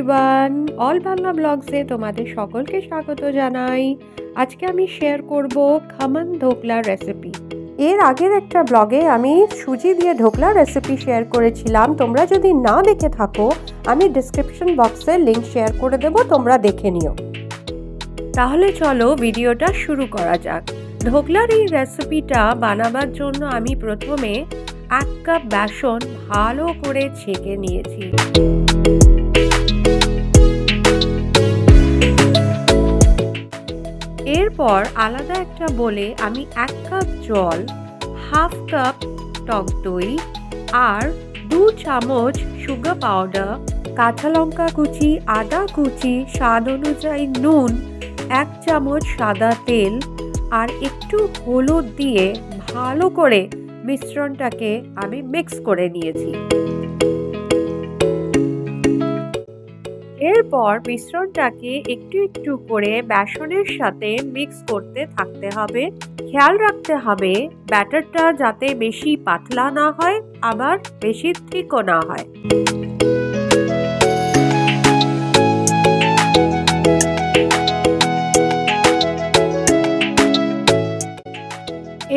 Everyone, all Bangla ব্লগসে তোমাদের সকলকে স্বাগত জানাই। আজকে আমি শেয়ার করব খমন ধোকলা রেসিপি। এর আগের একটা ব্লগে আমি সুজি দিয়ে ঢোকলা রেসিপি শেয়ার করেছিলাম। তোমরা যদি না দেখে থাকো আমি ডেসক্রিপশন বক্সে লিংক শেয়ার করে দেবো, তোমরা দেখে নিও। তাহলে চলো ভিডিওটা শুরু করা যাক। ঢোকলার এই রেসিপিটা বানাবার জন্য আমি প্রথমে 1 কাপ বেসন ভালো করে ছেঁকে নিয়েছি। এরপর আলাদা একটা বলে আমি 1 কাপ জল, 1/2 কাপ টক দই আর 2 চামচ সুগার পাউডার, কাঁচা লঙ্কা কুচি, আদা কুচি, স্বাদ অনুযায়ী নুন, 1 চামচ সাদা তেল আর একটু হলুদ দিয়ে ভালো করে মিশ্রণটাকে আমি মিক্স করে নিয়েছি। এরপর মিশ্রণটাকে একটু একটু করে বেসনের সাথে মিক্স করতে থাকতে হবে। খেয়াল রাখতে হবে ব্যাটারটা যাতে বেশি পাতলা না হয় আবার বেশি থিকও না হয়।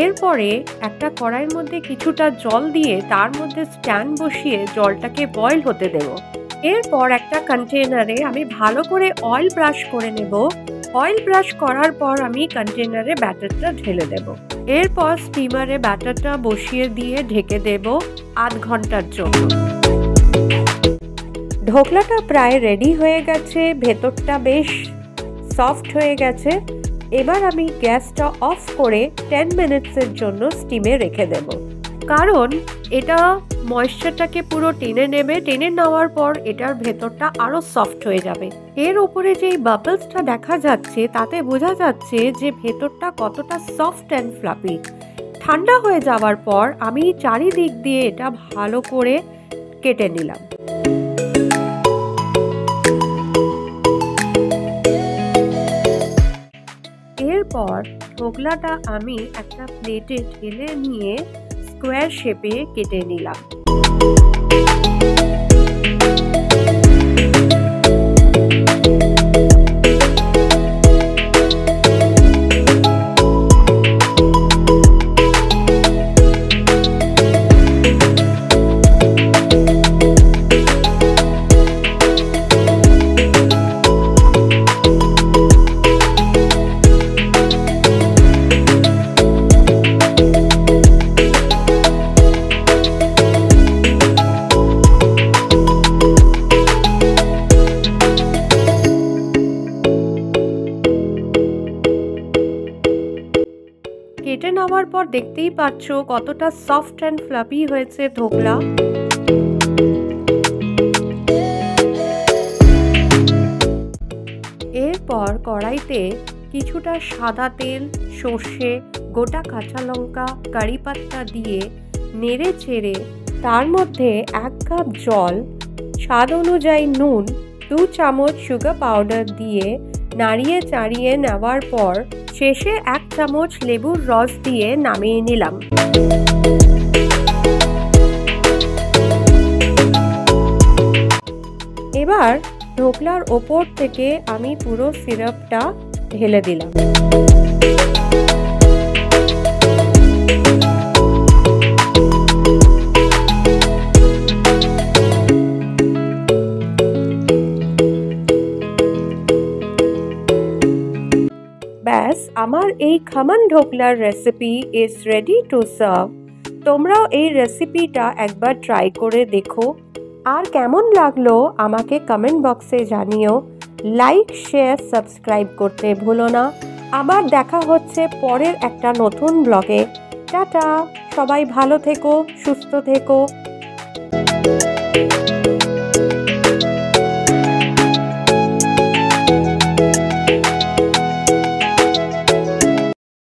এরপরে একটা কড়াইয়ের মধ্যে কিছুটা জল দিয়ে তার মধ্যে স্ট্যান্ড বসিয়ে জলটাকে বয়েল হতে দেব। এরপর একটা কন্টেনারে আমি ভালো করে অয়েল ব্রাশ করে নেব। অয়েল ব্রাশ করার পর আমি কন্টেনারে ব্যাটারটা ঢেলে দেব। এরপর স্টিমারে ব্যাটারটা বসিয়ে দিয়ে ঢেকে দেব 8 ঘন্টার জন্য। ঢোকলাটা প্রায় রেডি হয়ে গেছে, ভেতরটা বেশ সফট হয়ে গেছে। এবার আমি গ্যাসটা অফ করে 10 মিনিটসের জন্য স্টিমে রেখে দেব, কারণ এটা ময়েশ্চারটাকে পুরো টেনে নেবে। টেনে নেওয়ার পর এটার ভেতরটা আরো সফট হয়ে যাবে। এর উপরে যে বাবলসটা দেখা যাচ্ছে তাতে বোঝা যাচ্ছে যে ভেতরটা কতটা সফট অ্যান্ড ফ্লাফি। ঠান্ডা হয়ে যাওয়ার পর আমি চারিদিক দিয়ে এটা ভালো করে কেটে নিলাম। এরপর ঢোকলাটা আমি একটা প্লেটে ঢেলে নিয়ে স্কোয়ার শেপে কেটে নিলাম। কেটে নেওয়ার পর দেখতেই পাচ্ছ কতটা সফট অ্যান্ড ফ্লাফি হয়েছে ঢোকলা। এরপর কড়াইতে কিছুটা সাদা তেল, সর্ষে, গোটা কাঁচা লঙ্কা, কারি পাতা দিয়ে নেড়ে চেড়ে তার মধ্যে 1 কাপ জল, স্বাদ অনুযায়ী নুন, 2 চামচ সুগার পাউডার দিয়ে নাড়িয়ে চাড়িয়ে নেওয়ার পর শেষে 1 চামচ লেবুর রস দিয়ে নামিয়ে নিলাম। এবার ঢোকলার ওপর থেকে আমি পুরো সিরাপটা ঢেলে দিলাম। ব্যাস, আমার এই খমন ঢোকলার recipe is ready to serve. তোমরাও এই রেসিপিটা একবার ট্রাই করে দেখো, আর কেমন লাগলো আমাকে কমেন্ট বক্সে জানিও। লাইক, শেয়ার, সাবস্ক্রাইব করতে ভুলো না। আবার দেখা হচ্ছে পরের একটা নতুন ব্লগে। টাটা, সবাই ভালো থেকো, সুস্থ থেকো।